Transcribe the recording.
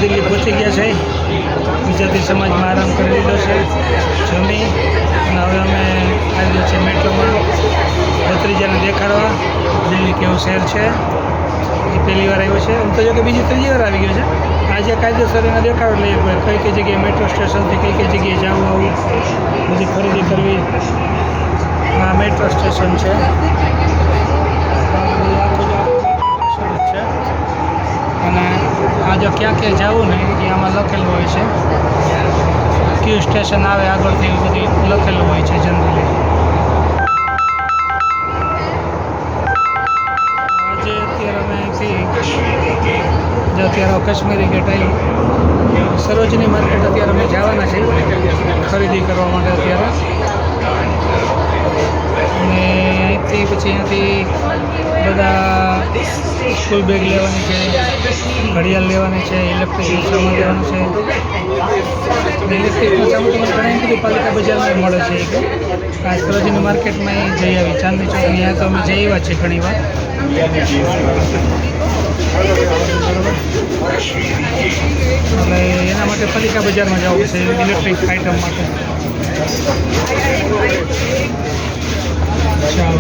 દિલ્હી પહોંચી ગયા છે. ગુજરાતી સમાજમાં આરામ કરી લીધો છે, જમી અને હવે અમે આવ્યો છે મેટ્રોમાં ભત્રીજાને દેખાડવા. દિલ્હી કેવું શહેર છે એ પહેલી વાર આવ્યો છે. આમ તો જો કે બીજી ત્રીજી વાર આવી ગયો છે. આજે કાયદેસર એને દેખાડો લઈએ કઈ કઈ જગ્યાએ મેટ્રો સ્ટેશનથી કઈ કઈ જગ્યાએ જવું આવું બધી ખરીદી કરવી. આ મેટ્રો સ્ટેશન છે. અને આ જો ક્યાં ક્યાં જવું ને એ આમાં લખેલું હોય છે. કયું સ્ટેશન આવે આગળથી એવું બધું લખેલું હોય છે જનરલી. આજે અત્યારે અમે અહીંથી જો અત્યારે કાશ્મીરી ગેટ આવી સરોજની માર્કેટ અત્યારે અમે જવાના છીએ ખરીદી કરવા માટે અત્યારે. અને અહીંથી પછી અહીંયાથી બધા સ્કૂલ બેગ લેવાની છે, ઘડિયાળ લેવાની છે, ઇલેક્ટ્રિક સામાન લેવાનું છે. ઇલેક્ટ્રિકનો સામાન તમને ઘણી બધી પાલિકા બજારમાં મળે છે. આ સરોજની માર્કેટમાં જઈ આવી ચાંદની ચોક ત્યાં તો અમે જઈ આવ્યા છીએ ઘણી વાર. એટલે એના માટે પાલિકા બજારમાં જવું છે ઇલેક્ટ્રિક આઇટમ માટે. ચાલો.